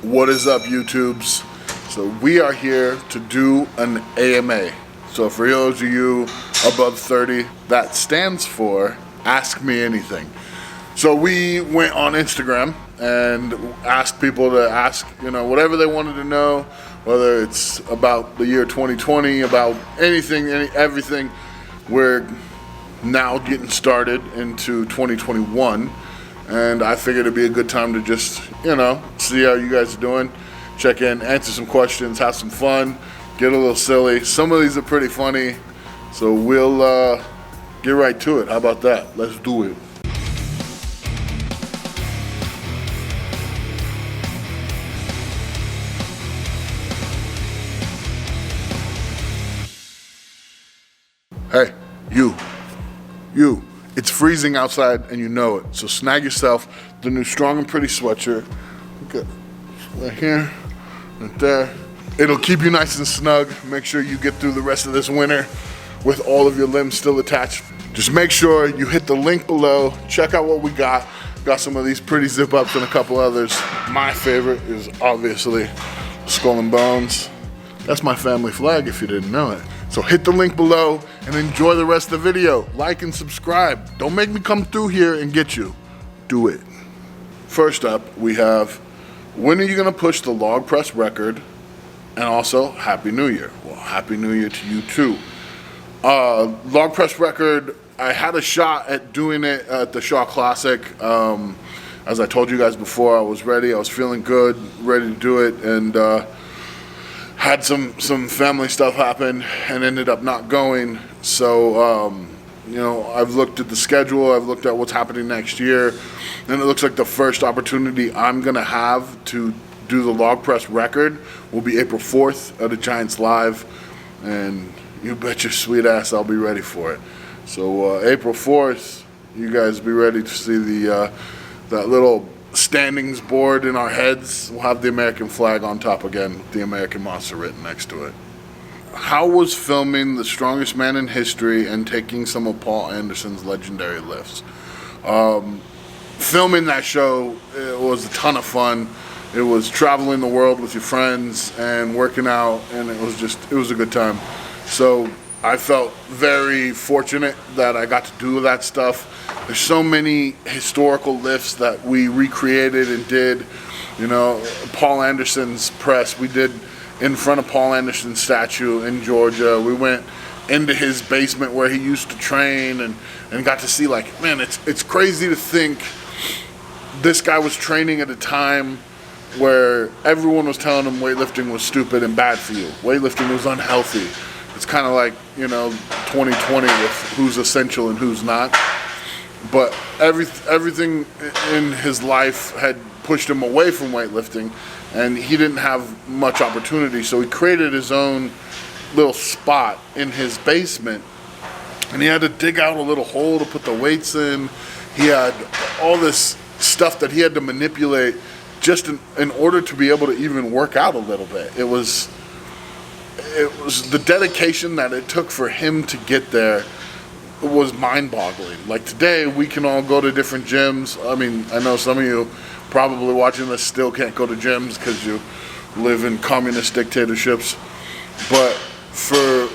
What is up, YouTubes? So we are here to do an AMA. So for those of you above 30, that stands for Ask Me Anything. So we went on Instagram and asked people to ask, whatever they wanted to know, whether it's about the year 2020, about anything, everything. We're now getting started into 2021. And I figured it'd be a good time to just, see how you guys are doing. Check in, answer some questions, have some fun, get a little silly. Some of these are pretty funny, so we'll get right to it. How about that? Let's do it. Hey, you. It's freezing outside and you know it. So snag yourself the new Strong and Pretty sweatshirt. Okay, right here, right there. It'll keep you nice and snug. Make sure you get through the rest of this winter with all of your limbs still attached. Just make sure you hit the link below. Check out what we got. Got some of these pretty zip ups and a couple others. My favorite is obviously Skull and Bones. That's my family flag if you didn't know it. So hit the link below and enjoy the rest of the video. Like and subscribe. Don't make me come through here and get you. Do it. First up, we have, when are you gonna push the log press record? And also, Happy New Year. Well, Happy New Year to you too. Log press record, I had a shot at doing it at the Shaw Classic. As I told you guys before, I was ready. I was feeling good, ready to do it, and had some family stuff happen and ended up not going. So, I've looked at the schedule, I've looked at what's happening next year, and it looks like the first opportunity I'm gonna have to do the log press record will be April 4th at a Giants Live, and you bet your sweet ass I'll be ready for it. So April 4th, you guys be ready to see that little standings board in our heads. We'll have the American flag on top again with the American Monster written next to it. How was filming The Strongest Man in History and taking some of Paul Anderson's legendary lifts? Filming that show, it was a ton of fun. It was traveling the world with your friends and working out, and it was a good time. So I felt very fortunate that I got to do that stuff. There's so many historical lifts that we recreated and did. Paul Anderson's press, we did in front of Paul Anderson's statue in Georgia. We went into his basement where he used to train and got to see, man, it's crazy to think this guy was training at a time where everyone was telling him weightlifting was stupid and bad for you. Weightlifting was unhealthy. It's kind of like, 2020 with who's essential and who's not. But everything in his life had pushed him away from weightlifting, and he didn't have much opportunity. So he created his own little spot in his basement, and he had to dig out a little hole to put the weights in. He had all this stuff that he had to manipulate just in order to be able to even work out a little bit. It was the dedication that it took for him to get there was mind-boggling. Like today, we can all go to different gyms. I mean, I know some of you probably watching this still can't go to gyms because you live in communist dictatorships. But for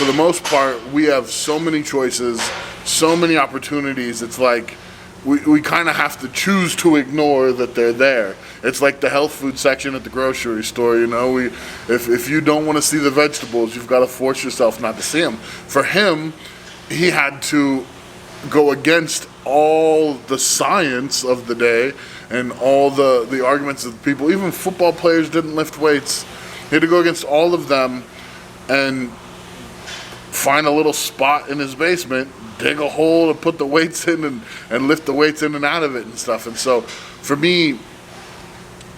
the most part, we have so many choices, so many opportunities. It's like we kind of have to choose to ignore that they're there. It's like the health food section at the grocery store, if you don't want to see the vegetables, you've got to force yourself not to see them. For him, he had to go against all the science of the day and all the arguments of people. Even football players didn't lift weights. He had to go against all of them and find a little spot in his basement, dig a hole to put the weights in and lift the weights in and out of it and stuff. And so for me,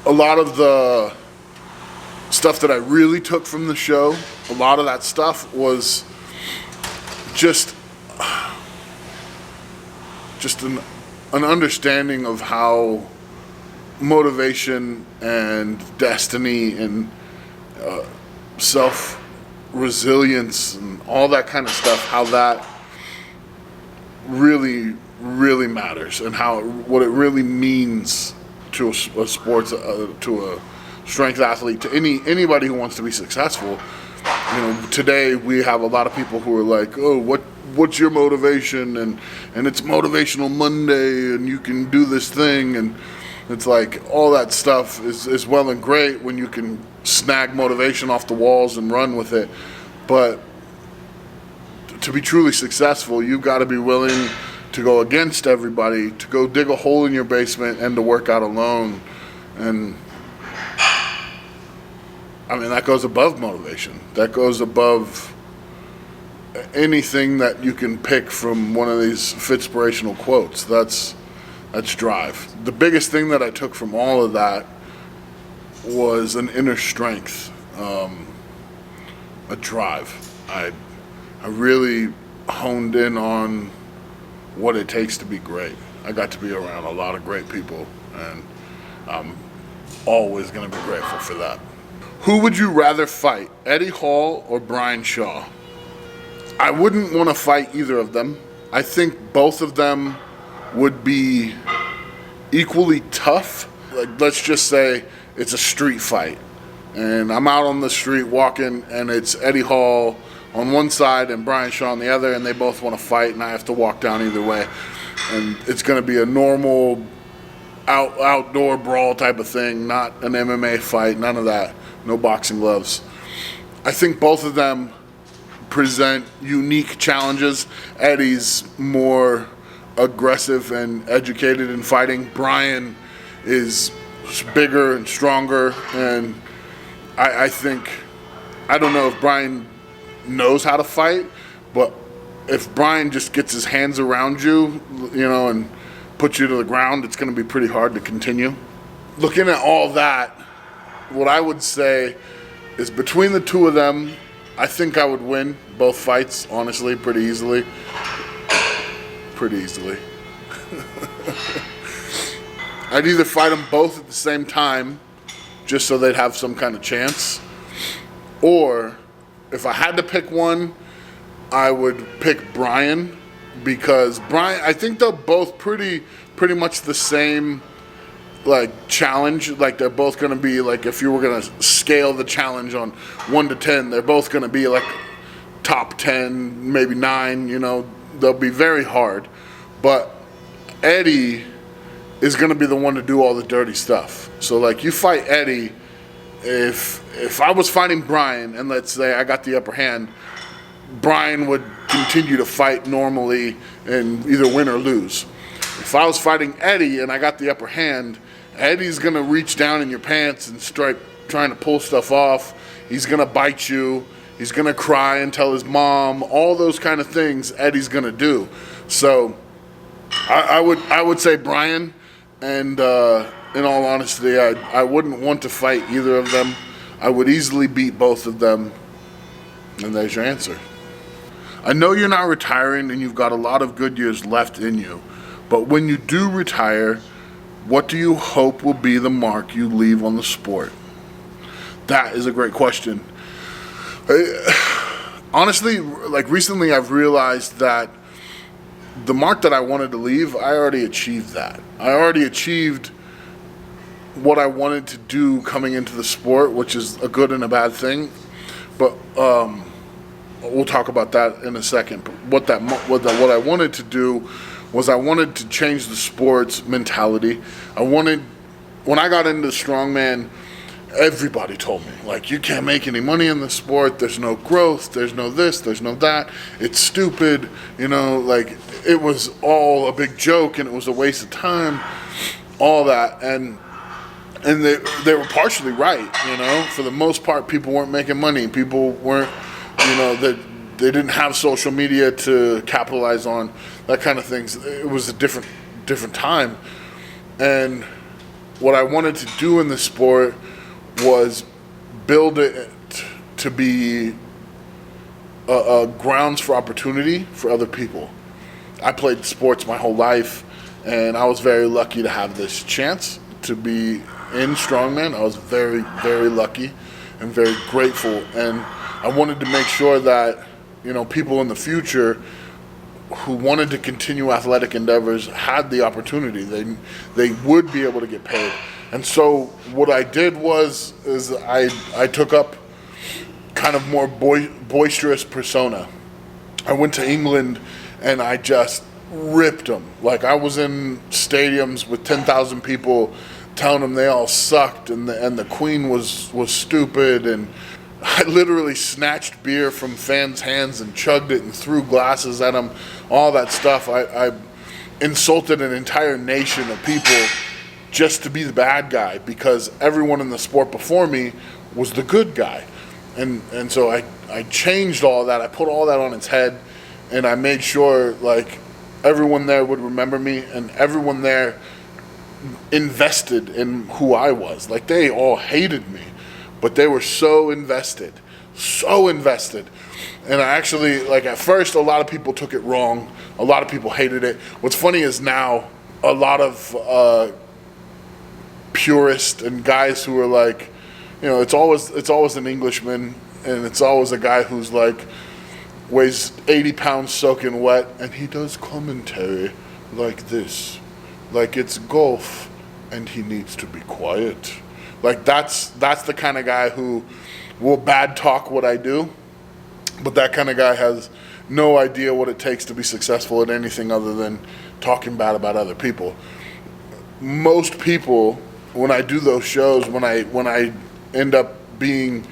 a lot of the stuff that I really took from the show, a lot of that stuff was just an understanding of how motivation and destiny and self-resilience and all that kind of stuff, how that really, really matters, and what it really means to a sports, to strength athlete, to anybody who wants to be successful. You know, today we have a lot of people who are like, oh, what's your motivation? And it's Motivational Monday, and you can do this thing. And it's like, all that stuff is well and great when you can snag motivation off the walls and run with it. But to be truly successful, you've got to be willing to go against everybody, to go dig a hole in your basement, and to work out alone. And I mean, that goes above motivation. That goes above anything that you can pick from one of these Fitspirational quotes. That's drive. The biggest thing that I took from all of that was an inner strength, a drive. I really honed in on what it takes to be great. I got to be around a lot of great people, and I'm always going to be grateful for that. Who would you rather fight, Eddie Hall or Brian Shaw? I wouldn't want to fight either of them. I think both of them would be equally tough. Like, let's just say it's a street fight, and I'm out on the street walking, and it's Eddie Hall on one side and Brian Shaw on the other, and they both want to fight, and I have to walk down either way. And it's going to be a normal outdoor brawl type of thing, not an MMA fight, none of that. No boxing gloves. I think both of them present unique challenges. Eddie's more aggressive and educated in fighting. Brian is bigger and stronger, and I think, I don't know if Brian knows how to fight, but if Brian just gets his hands around you, you know, and puts you to the ground, it's going to be pretty hard to continue. Looking at all that, what I would say is between the two of them, I think I would win both fights, honestly, pretty easily. Pretty easily. I'd either fight them both at the same time, just so they'd have some kind of chance, or if I had to pick one, I would pick Brian, because Brian, I think they're both pretty much the same, like, challenge. Like, they're both going to be, like, if you were going to scale the challenge on 1 to 10, they're both going to be like top 10, maybe 9, you know. They'll be very hard. But Eddie is going to be the one to do all the dirty stuff. So, like, you fight Eddie, if I was fighting Brian, and let's say I got the upper hand, Brian would continue to fight normally and either win or lose. If I was fighting Eddie and I got the upper hand, Eddie's going to reach down in your pants and start trying to pull stuff off. He's going to bite you. He's going to cry and tell his mom. All those kind of things Eddie's going to do. So I would say Brian, and in all honesty, I wouldn't want to fight either of them. I would easily beat both of them. And there's your answer. I know you're not retiring and you've got a lot of good years left in you, but when you do retire, what do you hope will be the mark you leave on the sport? That is a great question. Honestly, like, recently I've realized that the mark that I wanted to leave, I already achieved that. I already achieved what I wanted to do coming into the sport, which is a good and a bad thing. But we'll talk about that in a second. But what I wanted to do was I wanted to change the sport's mentality. When I got into strongman, everybody told me, like, you can't make any money in the sport. There's no growth. There's no this. There's no that. It's stupid. You know, like, it was all a big joke and it was a waste of time. All that. And they were partially right, you know. For the most part, people weren't making money. People weren't, you know, they didn't have social media to capitalize on, that kind of things. It was a different time. And what I wanted to do in the sport was build it to be a grounds for opportunity for other people. I played sports my whole life, and I was very lucky to have this chance to be in strongman. I was very, very lucky and very grateful, and I wanted to make sure that, you know, people in the future who wanted to continue athletic endeavors had the opportunity. They would be able to get paid. And so what I did is I took up kind of more boisterous persona. I went to England and I just ripped them. Like, I was in stadiums with 10,000 people telling them they all sucked and the Queen was stupid, and I literally snatched beer from fans' hands and chugged it and threw glasses at them, all that stuff. I insulted an entire nation of people just to be the bad guy, because everyone in the sport before me was the good guy. And so I changed all that. I put all that on its head, and I made sure, like, everyone there would remember me, and everyone there invested in who I was. Like, they all hated me, but they were so invested. And I actually, like, at first, a lot of people took it wrong. A lot of people hated it. What's funny is now a lot of purists and guys who are like, you know, it's always an Englishman, and it's always a guy who's like weighs 80 pounds soaking wet, and he does commentary like this, like it's golf, and he needs to be quiet. Like, that's the kind of guy who will bad talk what I do, but that kind of guy has no idea what it takes to be successful at anything other than talking bad about other people. Most people, when I do those shows, when I end up being,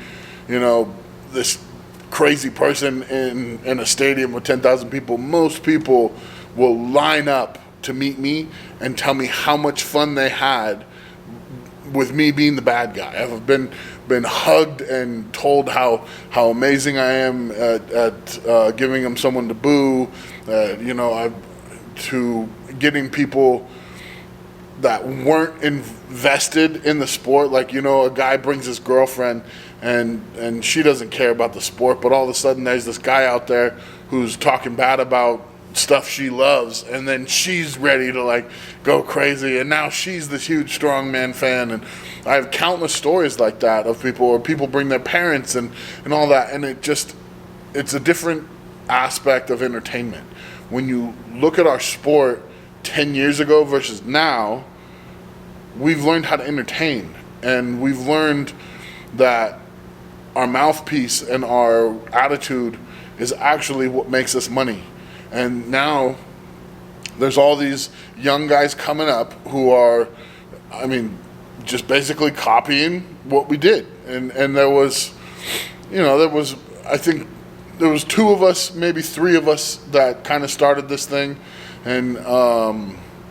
you know, this crazy person in a stadium with 10,000 people, most people will line up to meet me and tell me how much fun they had with me being the bad guy. I've been hugged and told how amazing I am at giving them someone to boo. You know, to getting people that weren't invested in the sport. Like, you know, a guy brings his girlfriend and she doesn't care about the sport, but all of a sudden there's this guy out there who's talking bad about stuff she loves, and then she's ready to like go crazy, and now she's this huge strongman fan. And I have countless stories like that of people, or people bring their parents and all that, and it's a different aspect of entertainment. When you look at our sport 10 years ago versus now, we've learned how to entertain, and we've learned that our mouthpiece and our attitude is actually what makes us money. And now there's all these young guys coming up who are, I mean, just basically copying what we did. And there was, you know, I think there was two of us, maybe three of us that kind of started this thing. And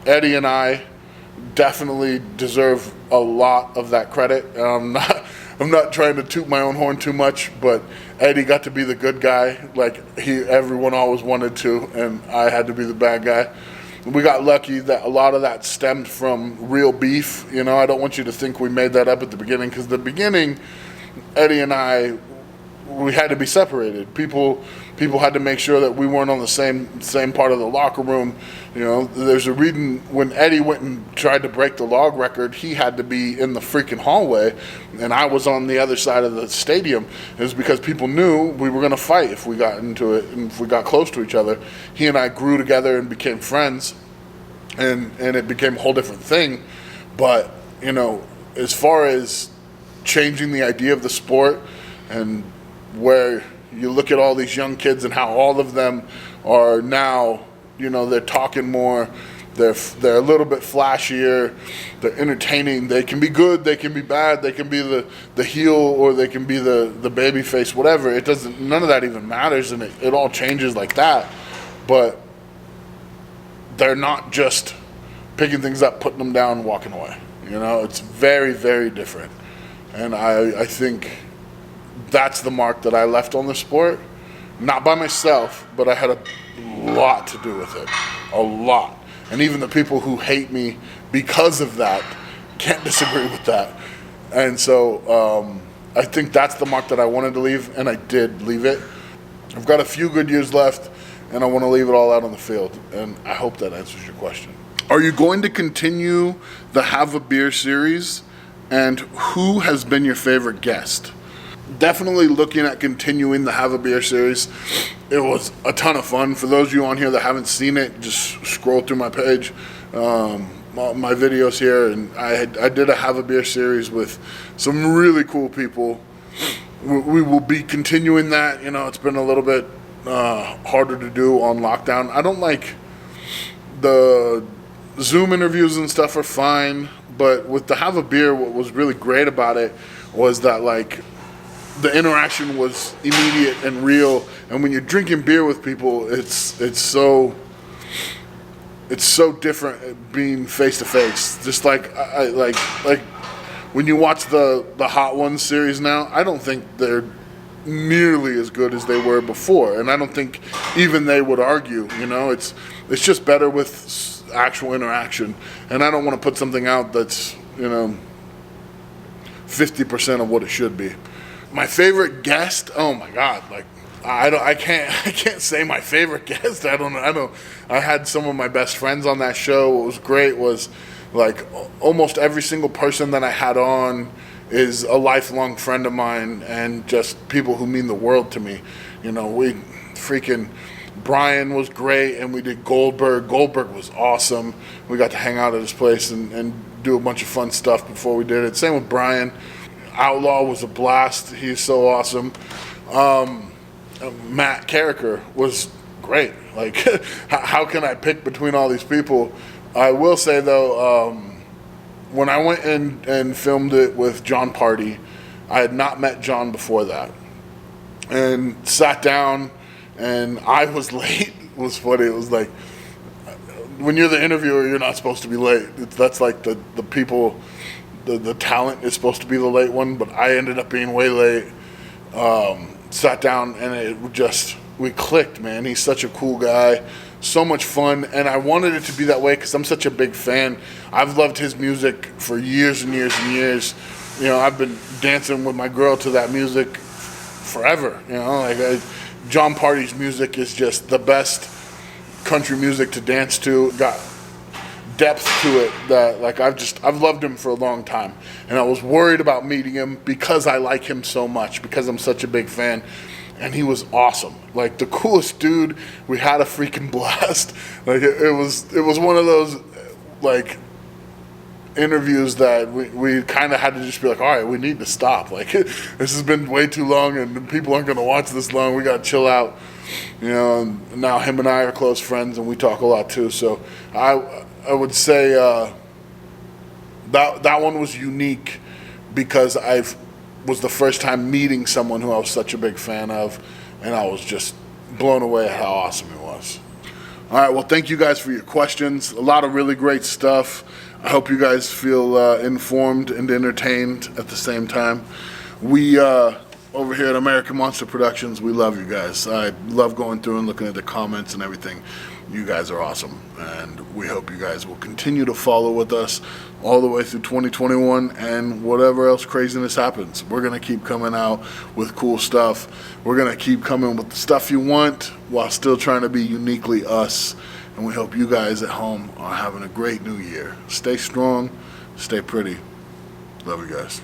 Eddie and I definitely deserve a lot of that credit. I'm not trying to toot my own horn too much, but Eddie got to be the good guy, like everyone always wanted to, and I had to be the bad guy. We got lucky that a lot of that stemmed from real beef. You know, I don't want you to think we made that up at the beginning, because the beginning, Eddie and I, we had to be separated. People had to make sure that we weren't on the same part of the locker room. You know, there's a reason when Eddie went and tried to break the log record, he had to be in the freaking hallway, and I was on the other side of the stadium. It was because people knew we were going to fight if we got into it and if we got close to each other. He and I grew together and became friends, and it became a whole different thing. But, you know, as far as changing the idea of the sport, and where you look at all these young kids and how all of them are now, you know, they're talking more, they're a little bit flashier, they're entertaining, they can be good, they can be bad, they can be the heel, or they can be the baby face, whatever. It doesn't, none of that even matters, and it all changes like that. But they're not just picking things up, putting them down, and walking away. You know, it's very, very different. And I think that's the mark that I left on the sport. Not by myself, but I had a lot to do with it. A lot. And even the people who hate me because of that can't disagree with that. And so I think that's the mark that I wanted to leave, and I did leave it. I've got a few good years left, and I want to leave it all out on the field. And I hope that answers your question. Are you going to continue the Have a Beer series? And who has been your favorite guest? Definitely looking at continuing the Have a Beer series. It was a ton of fun. For those of you on here that haven't seen it, just scroll through my page. my videos here, and I did a Have a Beer series with some really cool people. We will be continuing that. It's been a little bit harder to do on lockdown. I don't like the Zoom interviews and stuff are fine, but with the Have a Beer, what was really great about it was that like the interaction was immediate and real. And when you're drinking beer with people, it's so different being face to face. Just like like when you watch the Hot Ones series now, I don't think they're nearly as good as they were before, and I don't think even they would argue. It's just better with actual interaction, and I don't want to put something out that's 50% of what it should be. My favorite guest, oh my God, like I can't say my favorite guest. I don't know. I had some of my best friends on that show. What was great was like almost every single person that I had on is a lifelong friend of mine and just people who mean the world to me. Brian was great, and we did Goldberg. Goldberg was awesome. We got to hang out at his place and do a bunch of fun stuff before we did it. Same with Brian. Outlaw was a blast. He's so awesome. Matt Carricker was great. Like, how can I pick between all these people? I will say, though, when I went and filmed it with John Party, I had not met John before that. And sat down, and I was late. It was funny. It was like, when you're the interviewer, you're not supposed to be late. That's like the people, the talent is supposed to be the late one, but I ended up being way late. Sat down, and we clicked, man. He's such a cool guy. So much fun, and I wanted it to be that way because I'm such a big fan. I've loved his music for years and years and years. I've been dancing with my girl to that music forever. John Party's music is just the best country music to dance to. It got depth to it that like I've loved him for a long time, and I was worried about meeting him because I like him so much, because I'm such a big fan. And he was awesome, like the coolest dude. We had a freaking blast. Like it was one of those like interviews that we kind of had to just be like, all right, we need to stop. Like this has been way too long, and people aren't going to watch this long. We got to chill out. And now him and I are close friends, and we talk a lot too. So I would say that one was unique because was the first time meeting someone who I was such a big fan of, and I was just blown away at how awesome it was. All right, well, thank you guys for your questions. A lot of really great stuff. I hope you guys feel informed and entertained at the same time. We, over here at American Monster Productions, we love you guys. I love going through and looking at the comments and everything. You guys are awesome, and we hope you guys will continue to follow with us all the way through 2021 and whatever else craziness happens. We're going to keep coming out with cool stuff. We're going to keep coming with the stuff you want while still trying to be uniquely us. And we hope you guys at home are having a great new year. Stay strong, stay pretty. Love you guys.